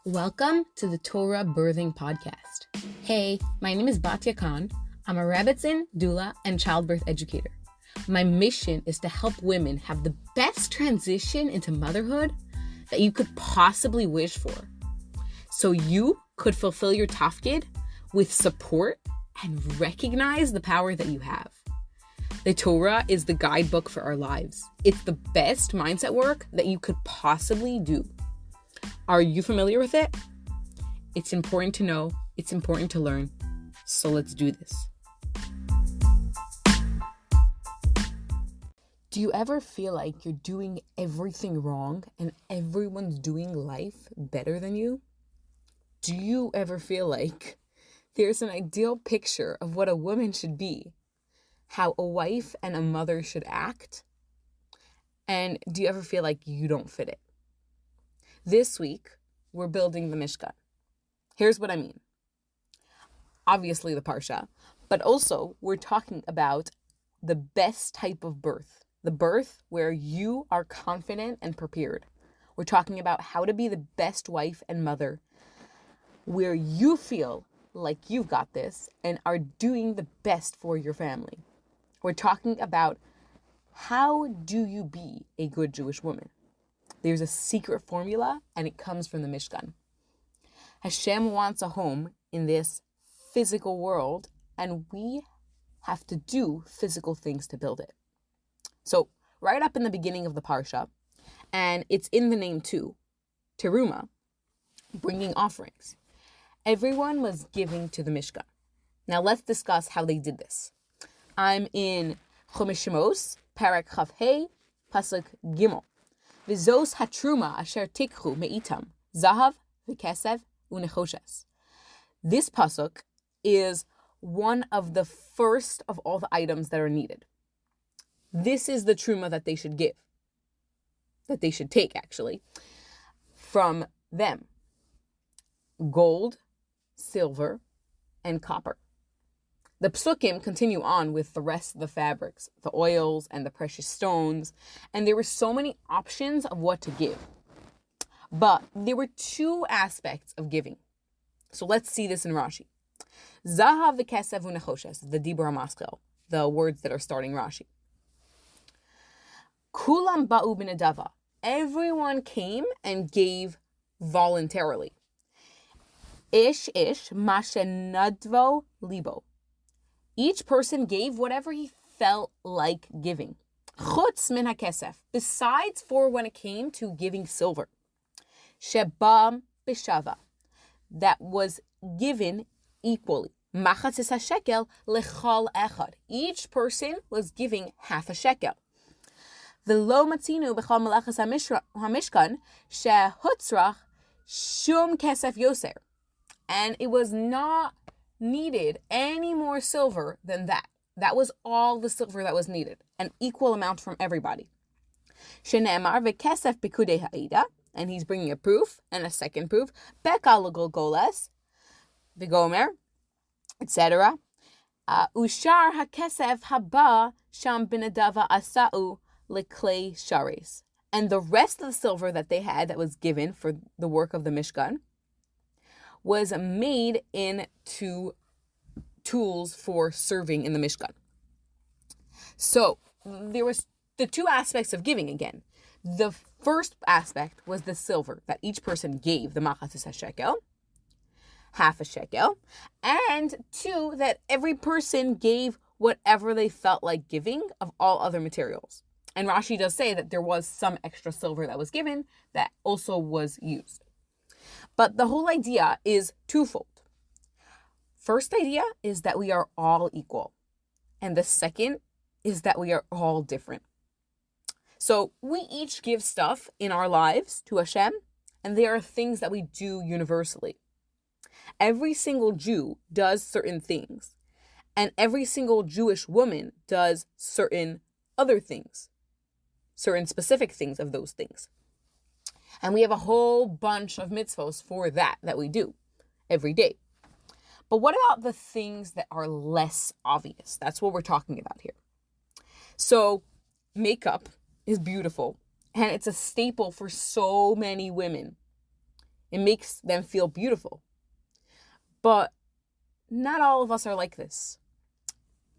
Welcome to the Torahbirthing podcast. Hey, my name is Batya Khan. I'm a Rebbetzin, doula, and childbirth educator. My mission is to help women have the best transition into motherhood that you could possibly wish for, so you could fulfill your tafkid with support and recognize the power that you have. The Torah is the guidebook for our lives. It's the best mindset work that you could possibly do. Are you familiar with it? It's important to know, it's important to learn. So let's do this. Do you ever feel like you're doing everything wrong and everyone's doing life better than you? Do you ever feel like there's an ideal picture of what a woman should be, how a wife and a mother should act? And do you ever feel like you don't fit it? This week, we're building the Mishkan. Here's what I mean. Obviously the Parsha, but also we're talking about the best type of birth, the birth where you are confident and prepared. We're talking about how to be the best wife and mother, where you feel like you've got this and are doing the best for your family. We're talking about how do you be a good Jewish woman. There's a secret formula, and it comes from the Mishkan. Hashem wants a home in this physical world, and we have to do physical things to build it. So, right up in the beginning of the Parsha, and it's in the name too, Teruma, bringing offerings. Everyone was giving to the Mishkan. Now, let's discuss how they did this. I'm in Chumash Shemos, Parak Chav Hey, Pasuk Gimel. V'zos hatruma asher tikchu me'itam, zahav v'kesev u'nechoshes. This pasuk is one of the first of all the items that are needed. This is the truma that they should give, that they should take actually, from them. Gold, silver, and copper. The psukim continue on with the rest of the fabrics, the oils and the precious stones, and there were so many options of what to give. But there were two aspects of giving. So let's see this in Rashi. Zahav v'kesev u'nechoshes, the Dibur HaMaskil, the words that are starting Rashi. Kulam ba'u b'nedava. Everyone came and gave voluntarily. Ish mashe nadvo libo. Each person gave whatever he felt like giving. Chutz min hakesef, besides for when it came to giving silver. Sheba b'shava, that was given equally. Machatzis hashekel lechal echad. Each person was giving half a shekel. V'lo matzinu b'chal malachas hamishkan shehutzrach shum kesef yoser. And it was not needed any more silver than that. That was all the silver that was needed, an equal amount from everybody. Shene'emar v'kesef b'kudei ha'ida, and he's bringing a proof and a second proof. Bekal l'golgoles, v'gomer, etc. Ushar ha'kesef haba sham b'nedava asa'u l'klei shares. And the rest of the silver that they had that was given for the work of the Mishkan was made into tools for serving in the Mishkan. So there was the two aspects of giving again. The first aspect was the silver that each person gave, the machatzis hashekel, half a shekel, and two, that every person gave whatever they felt like giving of all other materials. And Rashi does say that there was some extra silver that was given that also was used. But the whole idea is twofold. First idea is that we are all equal. And the second is that we are all different. So we each give stuff in our lives to Hashem, and there are things that we do universally. Every single Jew does certain things, and every single Jewish woman does certain other things, certain specific things of those things. And we have a whole bunch of mitzvos for that we do every day. But what about the things that are less obvious? That's what we're talking about here. So makeup is beautiful, and it's a staple for so many women. It makes them feel beautiful. But not all of us are like this.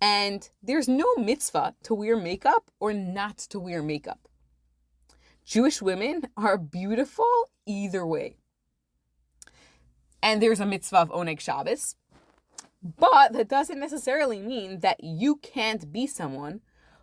And there's no mitzvah to wear makeup or not to wear makeup. Jewish women are beautiful either way. And there's a mitzvah of Oneg Shabbos. But that doesn't necessarily mean that you can't be someone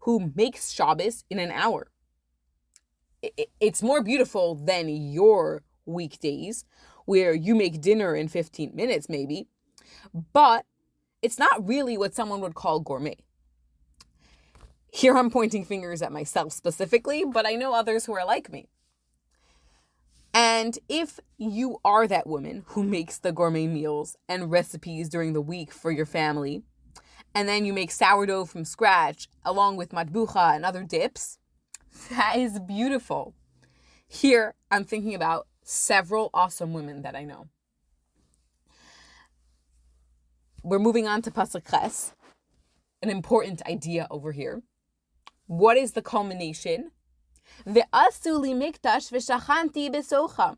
who makes Shabbos in an hour. It's more beautiful than your weekdays where you make dinner in 15 minutes maybe. But it's not really what someone would call gourmet. Here I'm pointing fingers at myself specifically, but I know others who are like me. And if you are that woman who makes the gourmet meals and recipes during the week for your family, and then you make sourdough from scratch along with matbucha and other dips, that is beautiful. Here I'm thinking about several awesome women that I know. We're moving on to Pasuk Ches, an important idea over here. What is the culmination? Ve'asu li mikdash v'shachanti besocha.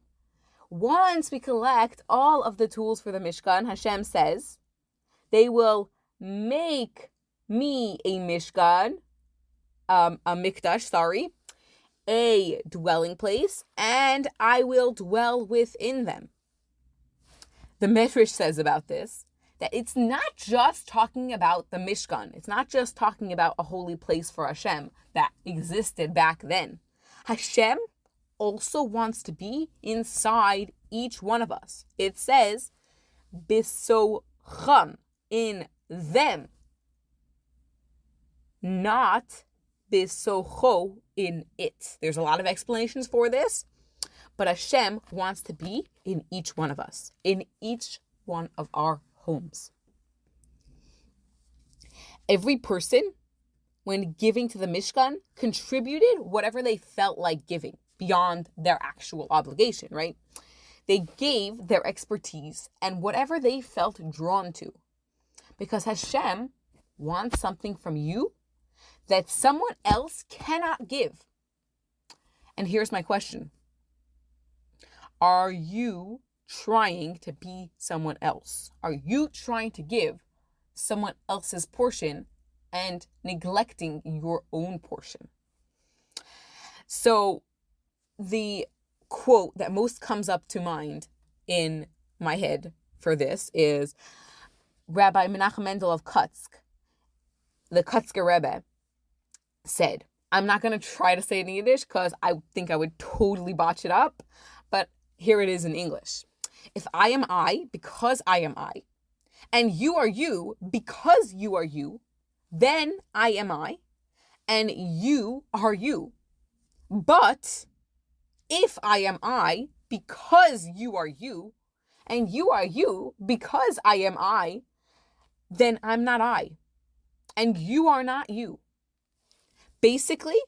Once we collect all of the tools for the Mishkan, Hashem says, they will make me a Mishkan, a mikdash, a dwelling place, and I will dwell within them. The Medrash says about this, that it's not just talking about the Mishkan. It's not just talking about a holy place for Hashem that existed back then. Hashem also wants to be inside each one of us. It says, bisocham, in them, not bisocho, in it. There's a lot of explanations for this, but Hashem wants to be in each one of us, in each one of our homes. Every person, when giving to the Mishkan, contributed whatever they felt like giving beyond their actual obligation, right? They gave their expertise and whatever they felt drawn to. Because Hashem wants something from you that someone else cannot give. And here's my question. Are you trying to be someone else? Are you trying to give someone else's portion and neglecting your own portion? So the quote that most comes up to mind in my head for this is Rabbi Menachem Mendel of Kutsk, the Kutzker Rebbe, said, I'm not going to try to say it in Yiddish because I think I would totally botch it up, but here it is in English. If I am I, because I am I, and you are you, because you are you, then I am I, and you are you. But if I am I, because you are you, and you are you, because I am I, then I'm not I, and you are not you. Basically,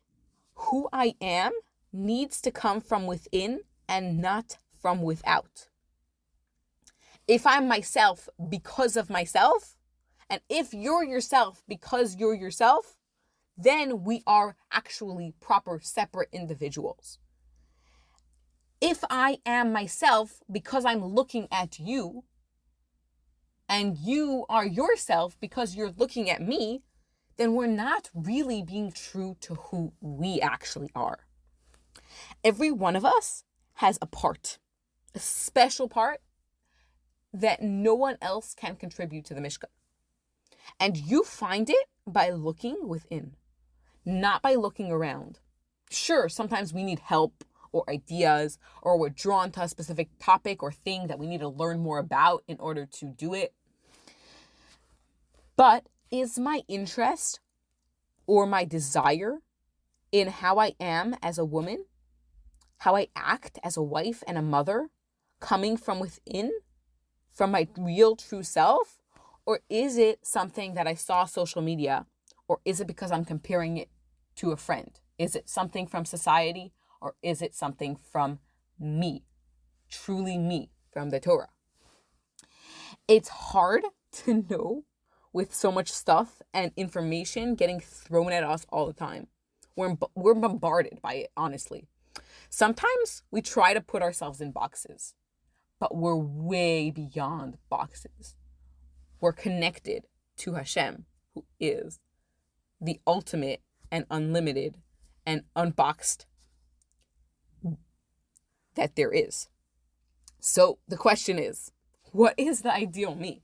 who I am needs to come from within and not from without. If I'm myself because of myself, and if you're yourself because you're yourself, then we are actually proper separate individuals. If I am myself because I'm looking at you, and you are yourself because you're looking at me, then we're not really being true to who we actually are. Every one of us has a part, a special part that no one else can contribute to the Mishkan. And you find it by looking within, not by looking around. Sure, sometimes we need help or ideas, or we're drawn to a specific topic or thing that we need to learn more about in order to do it. But is my interest or my desire in how I am as a woman, how I act as a wife and a mother, coming from within, from my real true self? Or is it something that I saw on social media? Or is it because I'm comparing it to a friend? Is it something from society? Or is it something from me, truly me, from the Torah? It's hard to know with so much stuff and information getting thrown at us all the time. We're bombarded by it, honestly. Sometimes we try to put ourselves in boxes. but we're way beyond boxes. We're connected to Hashem, who is the ultimate and unlimited and unboxed that there is. So the question is, what is the ideal me?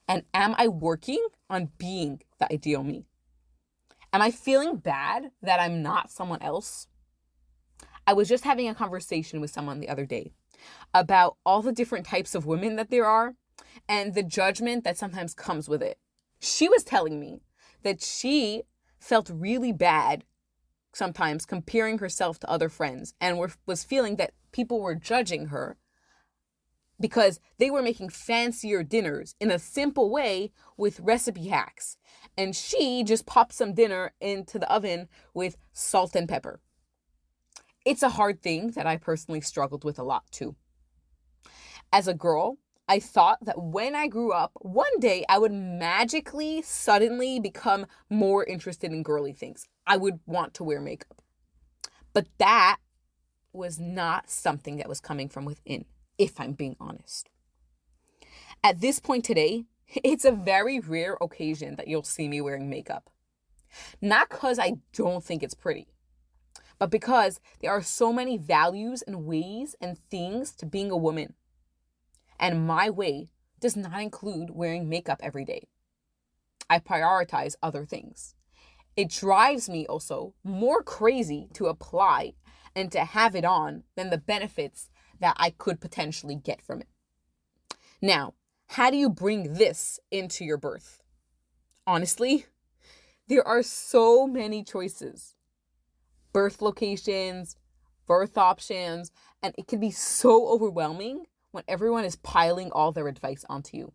And am I working on being the ideal me? Am I feeling bad that I'm not someone else? I was just having a conversation with someone the other day about all the different types of women that there are and the judgment that sometimes comes with it. She was telling me that she felt really bad sometimes comparing herself to other friends and was feeling that people were judging her because they were making fancier dinners in a simple way with recipe hacks. And she just popped some dinner into the oven with salt and pepper. It's a hard thing that I personally struggled with a lot too. As a girl, I thought that when I grew up, one day I would magically, suddenly become more interested in girly things. I would want to wear makeup. But that was not something that was coming from within, if I'm being honest. At this point today, it's a very rare occasion that you'll see me wearing makeup. Not because I don't think it's pretty, but because there are so many values and ways and things to being a woman. And my way does not include wearing makeup every day. I prioritize other things. It drives me also more crazy to apply and to have it on than the benefits that I could potentially get from it. Now, how do you bring this into your birth? Honestly, there are so many choices. Birth locations, birth options, and it can be so overwhelming when everyone is piling all their advice onto you.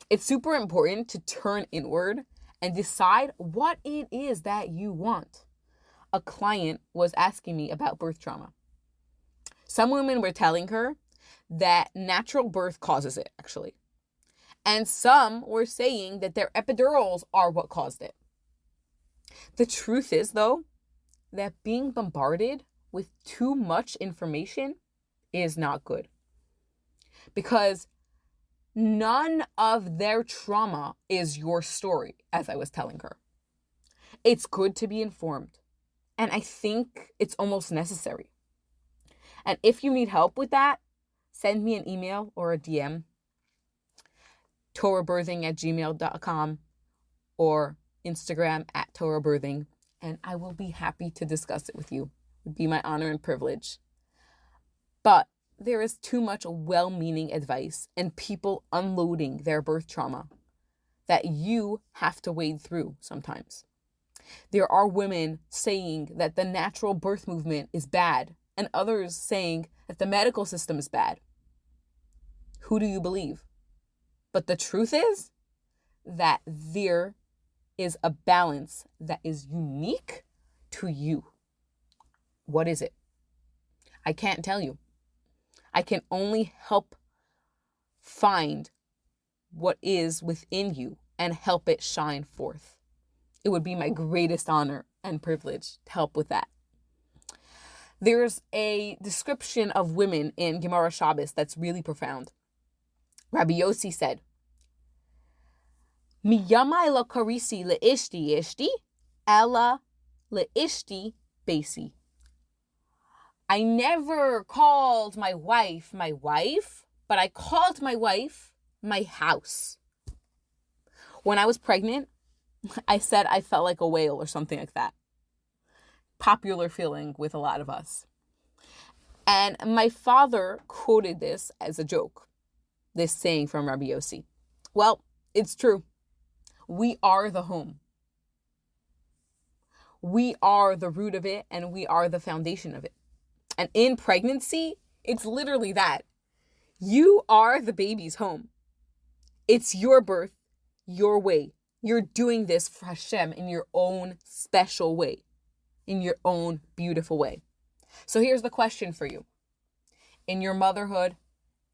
It's super important to turn inward and decide what it is that you want. A client was asking me about birth trauma. Some women were telling her that natural birth causes it, actually. And some were saying that their epidurals are what caused it. The truth is, though, that being bombarded with too much information is not good. Because none of their trauma is your story, as I was telling her. It's good to be informed. And I think it's almost necessary. And if you need help with that, send me an email or a DM. Torahbirthing@gmail.com or Instagram @Torahbirthing. And I will be happy to discuss it with you. It would be my honor and privilege. But there is too much well-meaning advice and people unloading their birth trauma that you have to wade through sometimes. There are women saying that the natural birth movement is bad and others saying that the medical system is bad. Who do you believe? But the truth is that there is a balance that is unique to you. What is it? I can't tell you. I can only help find what is within you and help it shine forth. It would be my greatest honor and privilege to help with that. There's a description of women in Gemara Shabbos that's really profound. Rabbi Yossi said, Miyamai lo karisi le'ishti ishti, ella le'ishti basi. I never called my wife, but I called my wife my house. When I was pregnant, I said I felt like a whale or something like that. Popular feeling with a lot of us. And my father quoted this as a joke, this saying from Rabbi Yossi. Well, it's true. We are the home. We are the root of it and we are the foundation of it. And in pregnancy, it's literally that. You are the baby's home. It's your birth, your way. You're doing this for Hashem in your own special way, in your own beautiful way. So here's the question for you. In your motherhood,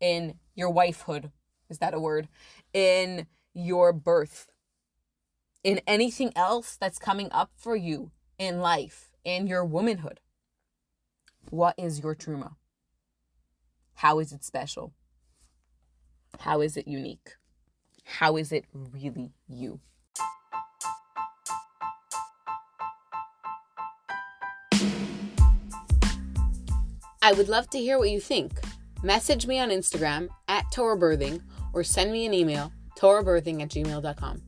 in your wifehood, is that a word? In your birth, in anything else that's coming up for you in life, in your womanhood, what is your truma? How is it special? How is it unique? How is it really you? I would love to hear what you think. Message me on Instagram at Torahbirthing or send me an email, torahbirthing@gmail.com.